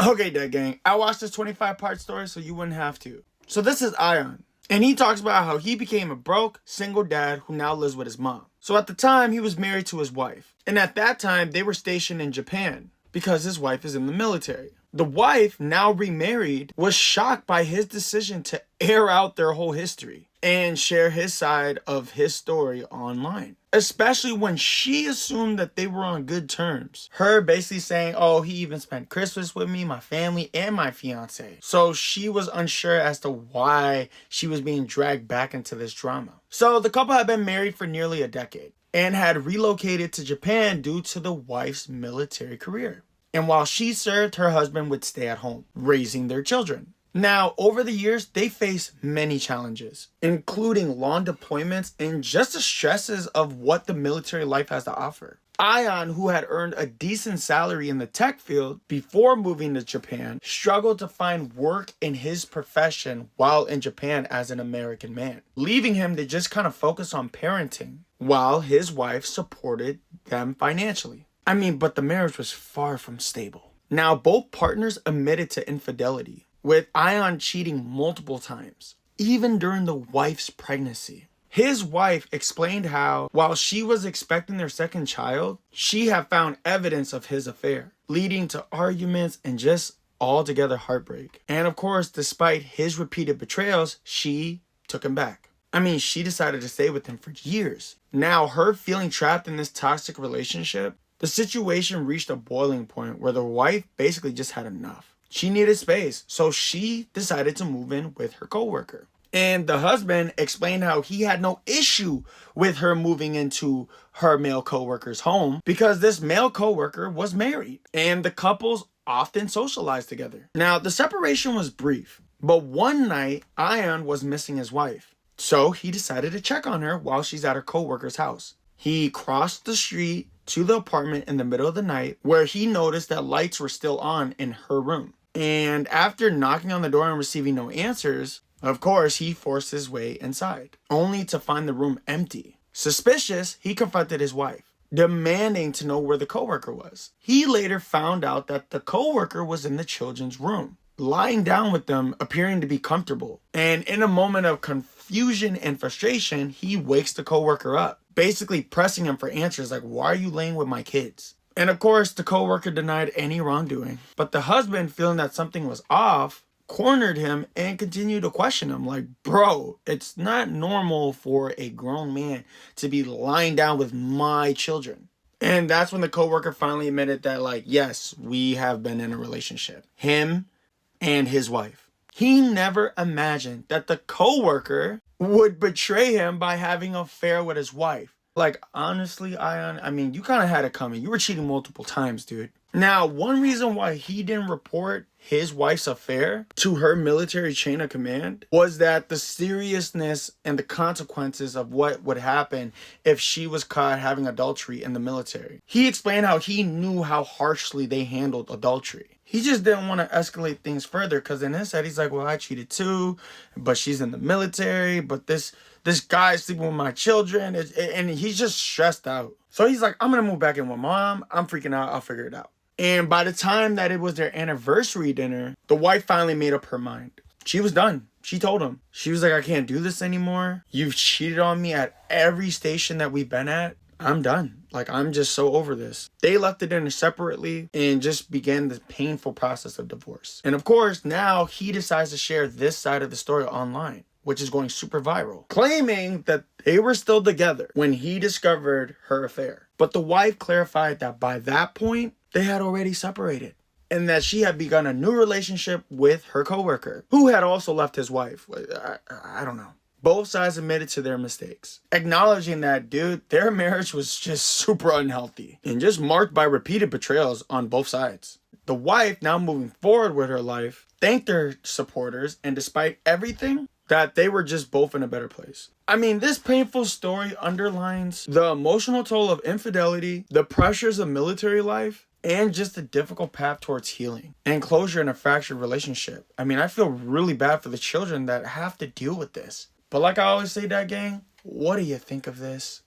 Okay, Dead Gang, I watched this 25-part story so you wouldn't have to. So this is Ion, and he talks about how he became a broke, single dad who now lives with his mom. So at the time, he was married to his wife, and at that time, they were stationed in Japan because his wife is in the military. The wife, now remarried, was shocked by his decision to air out their whole history and share his side of his story online. Especially when she assumed that they were on good terms. Her basically saying, oh, he even spent Christmas with me, my family, and my fiance. So she was unsure as to why she was being dragged back into this drama. So the couple had been married for nearly a decade and had relocated to Japan due to the wife's military career. And while she served, her husband would stay at home, raising their children. Now, over the years, they face many challenges, including long deployments and just the stresses of what the military life has to offer. Ion, who had earned a decent salary in the tech field before moving to Japan, struggled to find work in his profession while in Japan as an American man, leaving him to just kind of focus on parenting while his wife supported them financially. But the marriage was far from stable. Now, both partners admitted to infidelity, with Ion cheating multiple times, even during the wife's pregnancy. His wife explained how, while she was expecting their second child, she had found evidence of his affair, leading to arguments and just altogether heartbreak. And of course, despite his repeated betrayals, she took him back. She decided to stay with him for years. Now, her feeling trapped in this toxic relationship, the situation reached a boiling point where the wife basically just had enough. She needed space, so she decided to move in with her coworker. And the husband explained how he had no issue with her moving into her male coworker's home because this male coworker was married and the couples often socialized together. Now, the separation was brief, but one night Ion was missing his wife. So he decided to check on her while she's at her coworker's house. He crossed the street to the apartment in the middle of the night where he noticed that lights were still on in her room. And after knocking on the door and receiving no answers, of course, he forced his way inside, only to find the room empty. Suspicious, he confronted his wife, demanding to know where the coworker was. He later found out that the coworker was in the children's room, lying down with them, appearing to be comfortable. And in a moment of confusion and frustration, he wakes the coworker up, basically pressing him for answers like, why are you laying with my kids? And of course, the coworker denied any wrongdoing. But the husband, feeling that something was off, cornered him and continued to question him like, bro, it's not normal for a grown man to be lying down with my children. And that's when the coworker finally admitted that, yes, we have been in a relationship. Him and his wife. He never imagined that the coworker would betray him by having an affair with his wife. Honestly, Ion, you kind of had it coming. You were cheating multiple times, dude. Now, one reason why he didn't report his wife's affair to her military chain of command was that the seriousness and the consequences of what would happen if she was caught having adultery in the military. He explained how he knew how harshly they handled adultery. He just didn't want to escalate things further because in his head, he's like, well, I cheated too, but she's in the military, but this guy's sleeping with my children, and he's just stressed out. So he's like, I'm going to move back in with mom. I'm freaking out. I'll figure it out. And by the time that it was their anniversary dinner, the wife finally made up her mind. She was done. She told him. She was like, I can't do this anymore. You've cheated on me at every station that we've been at. I'm done. I'm just so over this. They left the dinner separately and just began the painful process of divorce. And of course, now he decides to share this side of the story online, which is going super viral, claiming that they were still together when he discovered her affair. But the wife clarified that by that point, they had already separated and that she had begun a new relationship with her coworker, who had also left his wife. I don't know. Both sides admitted to their mistakes, acknowledging that, dude, their marriage was just super unhealthy and just marked by repeated betrayals on both sides. The wife, now moving forward with her life, thanked their supporters, and despite everything, that they were just both in a better place. This painful story underlines the emotional toll of infidelity, the pressures of military life, and just the difficult path towards healing and closure in a fractured relationship. I feel really bad for the children that have to deal with this. But like I always say, that gang, what do you think of this?